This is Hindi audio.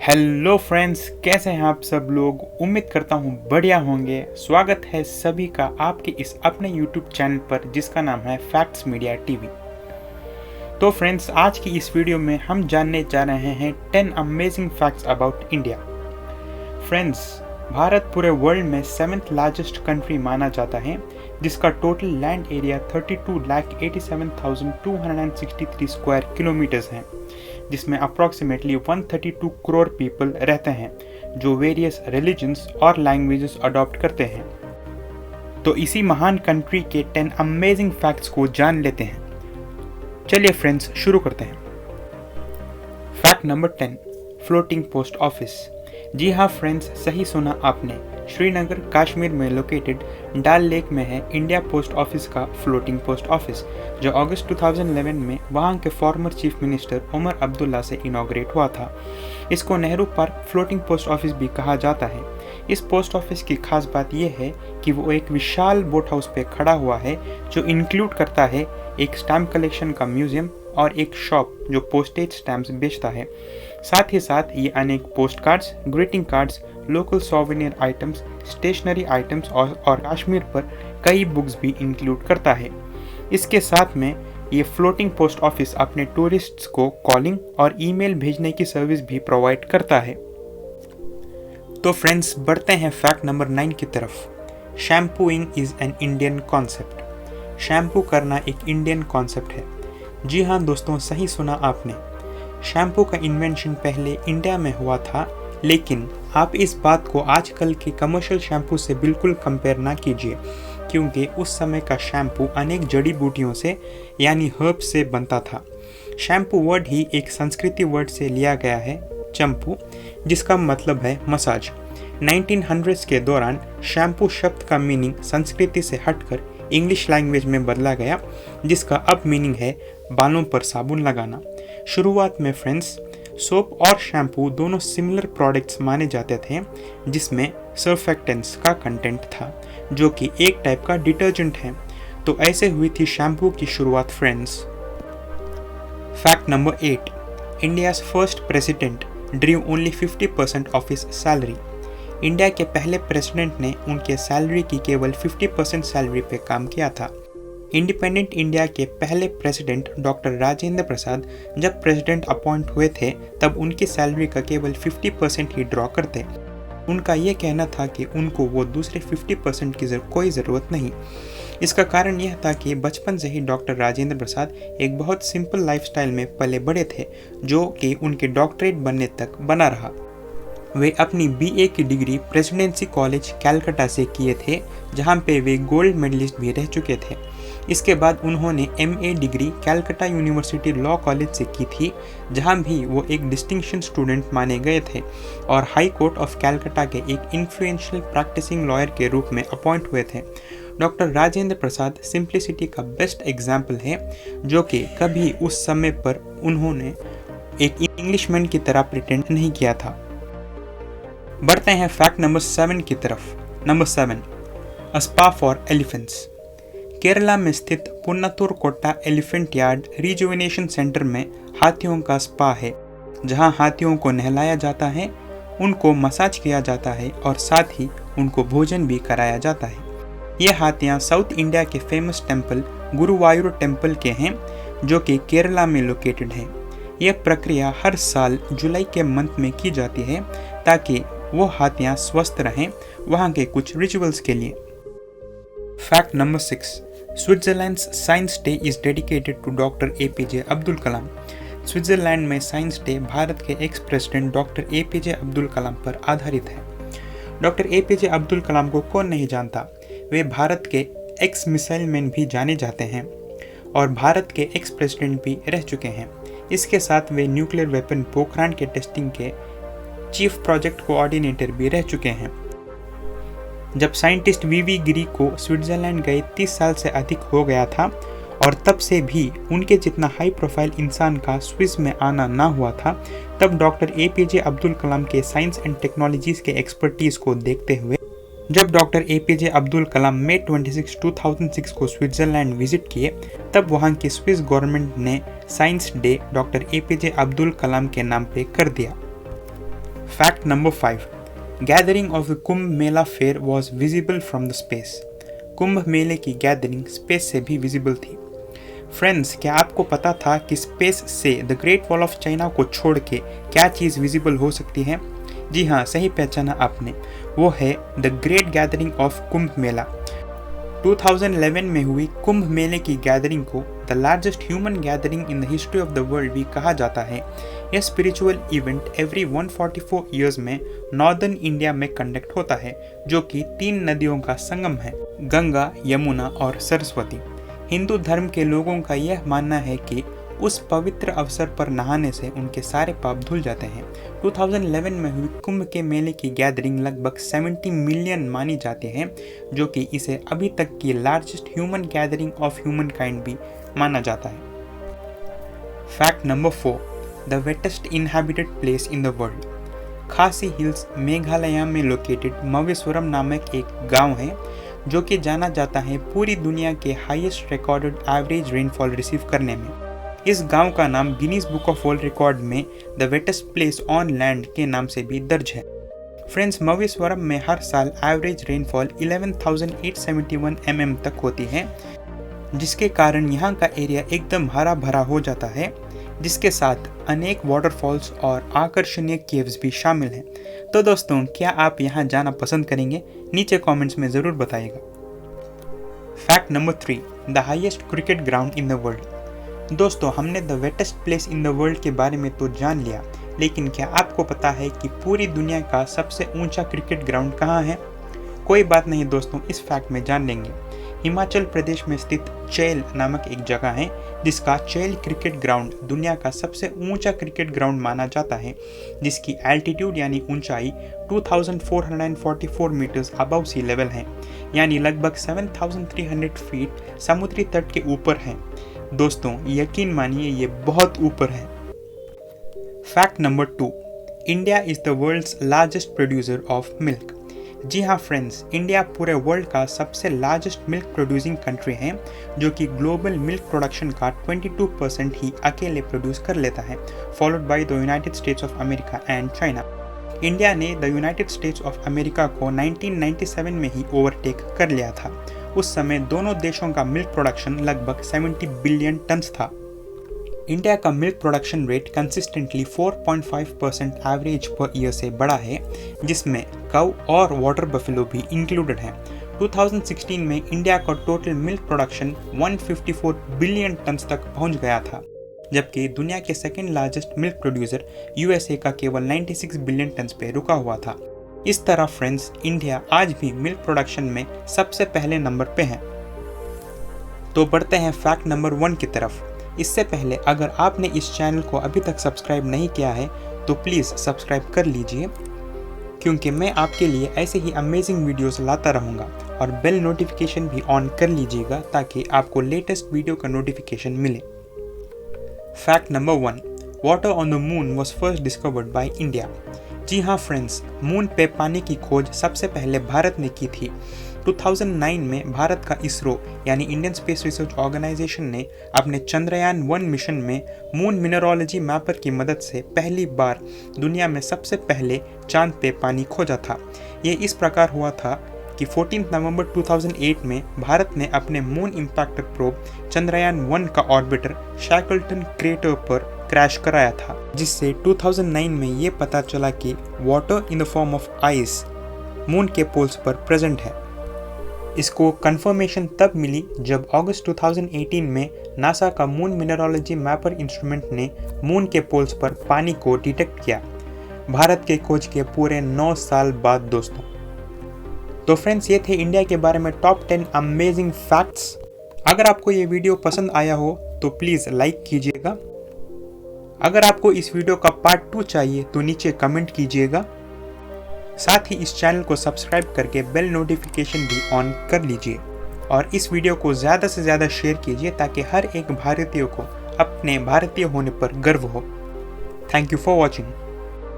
हेलो फ्रेंड्स, कैसे हैं आप सब लोग। उम्मीद करता हूं बढ़िया होंगे। स्वागत है सभी का आपके इस अपने यूट्यूब चैनल पर जिसका नाम है फैक्ट्स मीडिया टीवी। तो फ्रेंड्स, आज की इस वीडियो में हम जानने जा रहे हैं 10 amazing facts about India. Friends, Bharat पूरे वर्ल्ड में 7th लार्जेस्ट कंट्री माना जाता है, जिसका total land area 32,87,263 square kilometres है, जिसमें अप्रॉक्सीमेटली 132 करोड़ पीपल रहते हैं जो वेरियस रिलीजन्स और लैंग्वेजेस अडॉप्ट करते हैं। तो इसी महान कंट्री के 10 अमेजिंग फैक्ट्स को जान लेते हैं। चलिए फ्रेंड्स, शुरू करते हैं। Fact number 10, floating post office. जी हाँ फ्रेंड्स, सही सुना आपने। श्रीनगर कश्मीर में लोकेटेड डाल लेक में है इंडिया पोस्ट ऑफिस का फ्लोटिंग पोस्ट ऑफिस, जो अगस्त 2011 में वहां के former chief minister Omar Abdullah से इनॉग्रेट हुआ था। इसको Nehru park floating post office भी कहा जाता है। इस पोस्ट ऑफिस की खास बात यह है कि वो एक विशाल बोट हाउस पे खड़ा हुआ है, जो इंक्लूड करता है एक स्टैम्प कलेक्शन का म्यूजियम और एक शॉप जो पोस्टेज स्टैम्प्स बेचता है। साथ ही साथ ये अनेक postcards, greeting cards, local souvenir items, stationery items और कश्मीर पर कई बुक्स भी इंक्लूड करता है। इसके साथ में ये फ्लोटिंग पोस्ट ऑफिस अपने टूरिस्ट्स को कॉलिंग और ईमेल भेजने की सर्विस भी प्रोवाइड करता है। तो फ्रेंड्स, बढ़ते हैं फैक्ट नंबर 9 की तरफ। Shampooing is an Indian concept. Shampoo करना एक इंडियन कॉन्सेप्ट है। जी हाँ दोस्तों, सही सुना आपने। शैम्पू का इन्वेंशन पहले इंडिया में हुआ था, लेकिन आप इस बात को आजकल के कमर्शियल शैम्पू से बिल्कुल कंपेयर ना कीजिए, क्योंकि उस समय का शैम्पू अनेक जड़ी बूटियों से यानी हर्ब्स से बनता था। शैम्पू वर्ड ही एक संस्कृति वर्ड से लिया गया है, चंपू, जिसका मतलब है मसाज। 1900s के दौरान शैम्पू शब्द का मीनिंग संस्कृति से हटकर इंग्लिश लैंग्वेज में बदला गया, जिसका अब मीनिंग है बालों पर साबुन लगाना। शुरुआत में फ्रेंड्स, सोप और शैम्पू दोनों सिमिलर प्रोडक्ट्स माने जाते थे, जिसमें सर्फेक्टेंट्स का कंटेंट था, जो कि एक टाइप का डिटर्जेंट है। तो ऐसे हुई थी शैम्पू की शुरुआत friends. Fact number 8, India's first president ड्रीव only 50% of his salary. India के पहले प्रेसिडेंट ने उनके सैलरी की केवल 50% सैलरी पे काम किया था। इंडिपेंडेंट इंडिया के पहले प्रेसिडेंट डॉक्टर राजेंद्र प्रसाद जब प्रेसिडेंट अपॉइंट हुए थे, तब उनकी सैलरी का केवल 50% ही ड्रॉ करते। उनका ये कहना था कि उनको वो दूसरे 50% की कोई ज़रूरत नहीं। इसका कारण यह था कि बचपन से ही डॉक्टर राजेंद्र प्रसाद एक बहुत सिंपल लाइफस्टाइल में पले बड़े थे, जो कि उनके डॉक्टरेट बनने तक बना रहा। वे अपनी बीए की डिग्री प्रेसिडेंसी कॉलेज कलकत्ता से किए थे, जहां पे वे गोल्ड मेडलिस्ट भी रह चुके थे। इसके बाद उन्होंने MA degree Calcutta university law college से की थी, जहां भी वो एक डिस्टिंक्शन स्टूडेंट माने गए थे और हाई कोर्ट ऑफ कलकत्ता के एक इन्फ्लुएंशियल प्रैक्टिसिंग लॉयर के रूप में अपॉइंट हुए थे। डॉक्टर राजेंद्र प्रसाद सिंप्लिसिटी का बेस्ट एग्जाम्पल है, जो कि कभी उस समय पर उन्होंने एक इंग्लिशमैन की तरह प्रिटेंड नहीं किया था। बढ़ते हैं फैक्ट नंबर 7 की तरफ। Number 7, a spa for elephants. Kerala में स्थित पुन्नतुर कोट्टा एलिफेंट यार्ड रिजुवेनेशन सेंटर में हाथियों का स्पा है, जहां हाथियों को नहलाया जाता है, उनको मसाज किया जाता है और साथ ही उनको भोजन भी कराया जाता है। ये हाथियां साउथ इंडिया के फेमस टेम्पल गुरुवायूर टेम्पल के हैं, जो कि केरला में लोकेटेड है। यह प्रक्रिया हर साल जुलाई के मंथ में की जाती है, ताकि वो हाथियां स्वस्थ रहें वहाँ के कुछ रिचुअल्स के लिए। Fact number 6, Switzerland's science day is dedicated to doctor A P J Abdul Kalam. Switzerland में साइंस डे भारत के ex president doctor A P J Abdul Kalam पर आधारित है। डॉक्टर एपीजे अब्दुल कलाम को कौन नहीं जानता। वे भारत के एक्स मिसाइल मैन भी जाने जाते हैं और भारत के एक्स प्रेसिडेंट भी रह चुके हैं। इसके साथ वे न्यूक्लियर वेपन पोखरान के टेस्टिंग के चीफ प्रोजेक्ट कोऑर्डिनेटर भी रह चुके हैं। जब साइंटिस्ट वीवी गिरी को स्विट्जरलैंड गए 30 साल से अधिक हो गया था, और तब से भी उनके जितना हाई प्रोफाइल इंसान का स्विस में आना ना हुआ था, तब डॉक्टर एपीजे अब्दुल कलाम के साइंस एंड टेक्नोलॉजीज के एक्सपर्टीज को देखते हुए जब डॉक्टर एपीजे अब्दुल कलाम मई 26, 2006 को स्विट्जरलैंड विजिट किए, तब वहां की स्विस गवर्नमेंट ने science day doctor A P J Abdul Kalam के नाम पे कर दिया। Fact number 5, gathering of the Kumbh Mela fair was visible from the space. Kumbh मेले की गैदरिंग स्पेस से भी विजिबल थी। फ्रेंड्स, क्या आपको पता था कि स्पेस से the great wall of China को छोड़ के क्या चीज़ विजिबल हो सकती है? जी हाँ, सही पहचाना आपने, वो है the great gathering of Kumbh Mela. 2011 में हुई कुंभ मेले की गैदरिंग को the largest human gathering in the history of the world भी कहा जाता है। यह स्पिरिचुअल इवेंट एवरी 144 ईयर्स में नॉर्दर्न इंडिया में कंडक्ट होता है, जो कि 3 नदियों का संगम है, गंगा, यमुना और सरस्वती। हिंदू धर्म के लोगों का यह मानना है कि उस पवित्र अवसर पर नहाने से उनके सारे पाप धुल जाते हैं। 2011 में हुई कुंभ के मेले की गैदरिंग लगभग 70 मिलियन मानी जाती है, जो कि इसे अभी तक की largest human gathering of human kind भी माना जाता है। Fact number 4, the wettest inhabited place in the world. खासी हिल्स मेघालय में लोकेटेड मवेश्वरम नामक एक गांव है, जो कि जाना जाता है पूरी दुनिया के highest recorded average rainfall receive करने में। इस गांव का नाम Guinness book of world record में the wettest place on land के नाम से भी दर्ज है। फ्रेंड्स, मवेश्वरम में हर साल एवरेज रेनफॉल 11,871 mm तक होती है, जिसके कारण यहाँ का एरिया एकदम हरा भरा हो जाता है, जिसके साथ अनेक वाटरफॉल्स और आकर्षणीय केव्स भी शामिल हैं। तो दोस्तों, क्या आप यहाँ जाना पसंद करेंगे? नीचे कमेंट्स में ज़रूर बताइएगा। Fact number 3, the highest cricket ground in the world. दोस्तों, हमने the wettest place in the world के बारे में तो जान लिया, लेकिन क्या आपको पता है कि पूरी दुनिया का सबसे ऊंचा क्रिकेट ग्राउंड कहाँ है? कोई बात नहीं दोस्तों, इस फैक्ट में जान लेंगे। हिमाचल प्रदेश में स्थित चैल नामक एक जगह है, जिसका चैल क्रिकेट ग्राउंड दुनिया का सबसे ऊंचा क्रिकेट ग्राउंड माना जाता है, जिसकी एल्टीट्यूड यानी ऊंचाई 2444 मीटर्स अबव सी लेवल है, यानी लगभग 7300 फीट समुद्री तट के ऊपर है। दोस्तों, यकीन मानिए ये बहुत ऊपर है। Fact number 2, India is the world's largest producer of milk. जी हाँ फ्रेंड्स, इंडिया पूरे वर्ल्ड का सबसे लार्जेस्ट मिल्क प्रोड्यूसिंग कंट्री है, जो कि ग्लोबल मिल्क प्रोडक्शन का 22% ही अकेले प्रोड्यूस कर लेता है, followed by the United States of America and China. India ने the United States of America को 1997 में ही ओवरटेक कर लिया था। उस समय दोनों देशों का मिल्क प्रोडक्शन लगभग 70 बिलियन टन्स था। इंडिया का milk production rate consistently 4.5% average per year से बढ़ा है, जिसमें काऊ और वाटर बफेलो भी इंक्लूडेड हैं। 2016 में इंडिया का total milk production 154 billion turns तक पहुंच गया था, जबकि दुनिया के second largest milk producer USA का केवल 96 बिलियन टन्स पे रुका हुआ था। इस तरह फ्रेंड्स, इंडिया आज भी मिल्क प्रोडक्शन में सबसे पहले नंबर पे है। तो बढ़ते हैं फैक्ट नंबर 1 की तरफ। इससे पहले अगर आपने इस चैनल को अभी तक सब्सक्राइब नहीं किया है तो प्लीज़ सब्सक्राइब कर लीजिए, क्योंकि मैं आपके लिए ऐसे ही अमेजिंग वीडियोस लाता रहूँगा। और बेल नोटिफिकेशन भी ऑन कर लीजिएगा ताकि आपको लेटेस्ट वीडियो का नोटिफिकेशन मिले। Fact number 1, water on the moon was first discovered by India. जी हाँ फ्रेंड्स, मून पे पानी की खोज सबसे पहले भारत ने की थी। 2009 में भारत का इसरो यानी इंडियन स्पेस रिसर्च ऑर्गेनाइजेशन ने अपने चंद्रयान 1 मिशन में मून मिनरोलॉजी मैपर की मदद से पहली बार दुनिया में सबसे पहले चांद पे पानी खोजा था। ये इस प्रकार हुआ था कि 14 नवंबर 2008 में भारत ने अपने मून इम्पैक्टर प्रोब चंद्रयान 1 का ऑर्बिटर शैकल्टन क्रेटर पर क्रैश कराया था, जिससे 2009 में ये पता चला कि water in the form of ice moon के पोल्स पर प्रेजेंट है। इसको कंफर्मेशन तब मिली जब अगस्त 2018 में नासा का मून मिनरोलॉजी मैपर इंस्ट्रूमेंट ने मून के पोल्स पर पानी को डिटेक्ट किया, भारत के खोज के पूरे 9 साल बाद दोस्तों। तो फ्रेंड्स, ये थे इंडिया के बारे में टॉप 10 अमेजिंग फैक्ट्स। अगर आपको ये वीडियो पसंद आया हो तो प्लीज़ लाइक कीजिएगा। अगर आपको इस वीडियो का पार्ट 2 चाहिए तो नीचे कमेंट कीजिएगा। साथ ही इस चैनल को सब्सक्राइब करके बेल नोटिफिकेशन भी ऑन कर लीजिए और इस वीडियो को ज़्यादा से ज़्यादा शेयर कीजिए ताकि हर एक भारतीय को अपने भारतीय होने पर गर्व हो। Thank you for watching.